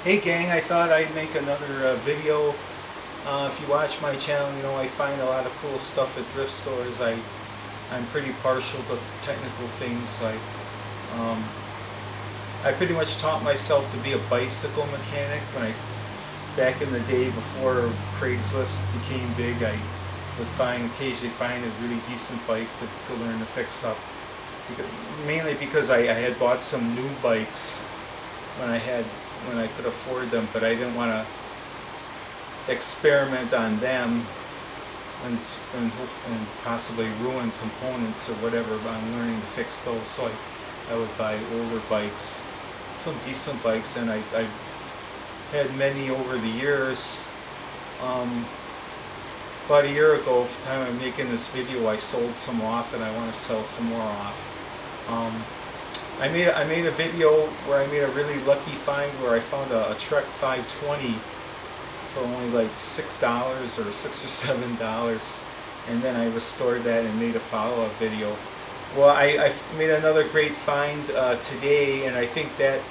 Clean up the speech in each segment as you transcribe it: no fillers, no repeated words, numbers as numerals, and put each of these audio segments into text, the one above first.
Hey gang, I thought I'd make another video. If you watch my channel, you know I find a lot of cool stuff at thrift stores. I'm pretty partial to technical things. Um, I pretty much taught myself to be a bicycle mechanic back in the day before Craigslist became big. I would occasionally find a really decent bike to learn to fix up. Mainly because I had bought some new bikes when I could afford them, but I didn't want to experiment on them and possibly ruin components or whatever. But I'm learning to fix those, so I would buy older bikes, some decent bikes, and I've had many over the years. About a year ago, at the time I'm making this video, I sold some off, and I want to sell some more off. I made a video where I made a really lucky find where I found a Trek 520 for only like $6 or $6 or $7, and then I restored that and made a follow-up video. Well, I made another great find today, and I think that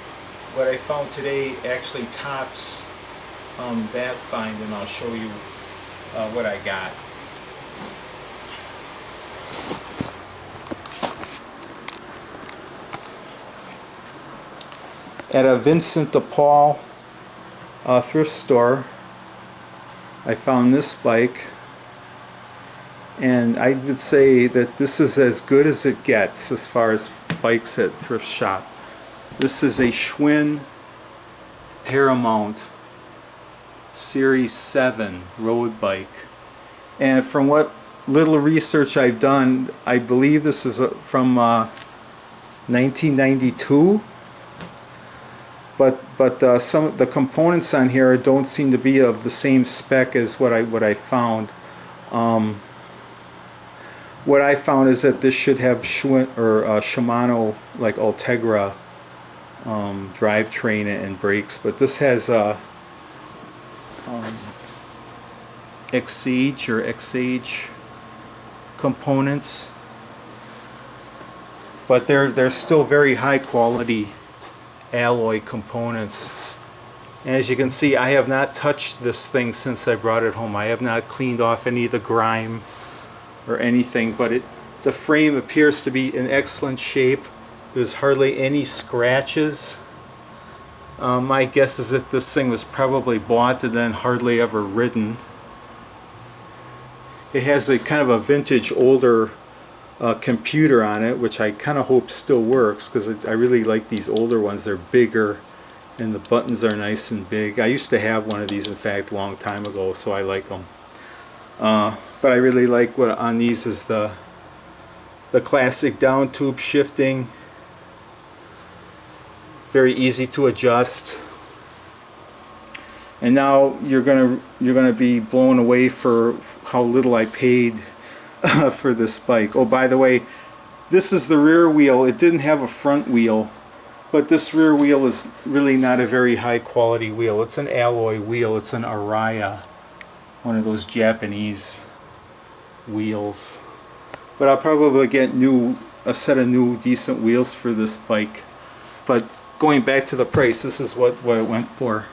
what I found today actually tops that find, and I'll show you what I got. At a Vincent de Paul thrift store, I found this bike, and I would say that this is as good as it gets as far as bikes at thrift shop. This is a Schwinn Paramount Series 7 road bike, and from what little research I've done, I believe this is from 1992. But some of the components on here don't seem to be of the same spec as what I found. What I found is that this should have Schwinn or Shimano, like Ultegra drivetrain and brakes, but this has Exage components, but they're still very high quality alloy components. And as you can see, I have not touched this thing since I brought it home. I have not cleaned off any of the grime or anything, but the frame appears to be in excellent shape. There's hardly any scratches. My guess is that this thing was probably bought and then hardly ever ridden. It has a kind of a vintage older computer on it, which I kind of hope still works, because I really like these older ones. They're bigger and the buttons are nice and big. I used to have one of these, in fact, a long time ago, so I like them. But I really like what on these is the classic down tube shifting. Very easy to adjust. And now you're gonna be blown away for how little I paid for this bike. Oh, by the way, this is the rear wheel. It didn't have a front wheel, but this rear wheel is really not a very high quality wheel. It's an alloy wheel. It's an Araya, one of those Japanese wheels. But I'll probably get a set of new decent wheels for this bike. But going back to the price, this is what it went for.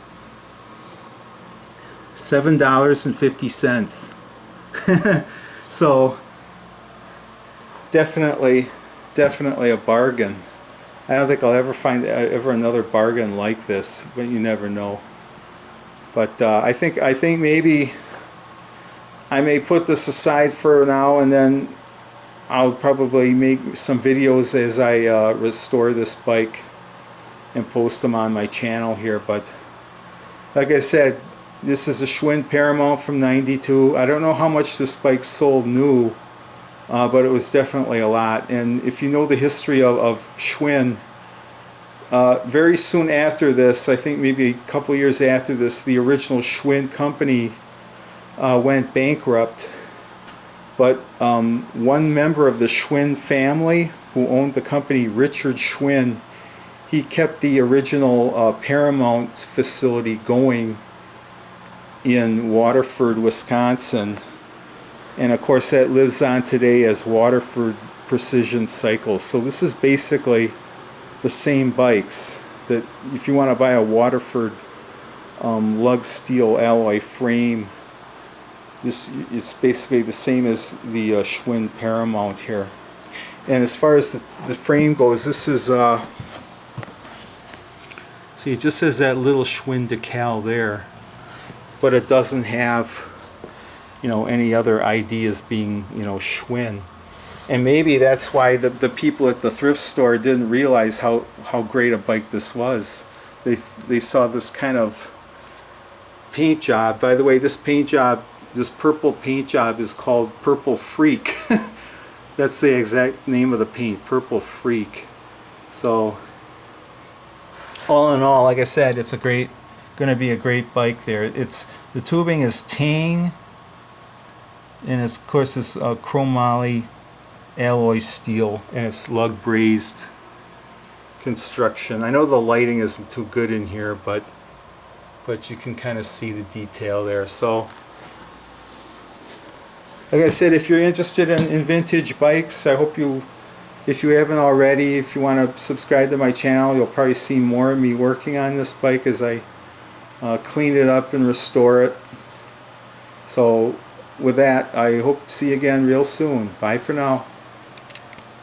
$7.50. So definitely a bargain. I don't think I'll ever find another bargain like this, but you never know. But I think maybe I may put this aside for now, and then I'll probably make some videos as I restore this bike and post them on my channel here. But like I said, this is a Schwinn Paramount from '92. I don't know how much this bike sold new, but it was definitely a lot. And if you know the history of Schwinn, very soon after this, I think maybe a couple years after this, the original Schwinn company went bankrupt. But one member of the Schwinn family who owned the company, Richard Schwinn, he kept the original Paramount facility going in Waterford, Wisconsin, and of course that lives on today as Waterford Precision Cycles. So this is basically the same bikes that if you want to buy a Waterford lug steel alloy frame. This is basically the same as the Schwinn Paramount here. And as far as the frame goes, this is see, it just says that little Schwinn decal there, but it doesn't have, you know, any other ideas being, you know, Schwinn. And maybe that's why the people at the thrift store didn't realize how great a bike this was. They saw this kind of paint job. By the way, this paint job, this purple paint job, is called Purple Freak. That's the exact name of the paint, Purple Freak. So all in all, like I said, it's going to be a great bike there. The tubing is Tang, and it's, of course, it's chromoly alloy steel, and it's lug brazed construction. I know the lighting isn't too good in here, but you can kind of see the detail there. So like I said, if you're interested in vintage bikes, I hope you, if you haven't already, if you want to subscribe to my channel, you'll probably see more of me working on this bike as I clean it up and restore it. So with that, I hope to see you again real soon. Bye for now.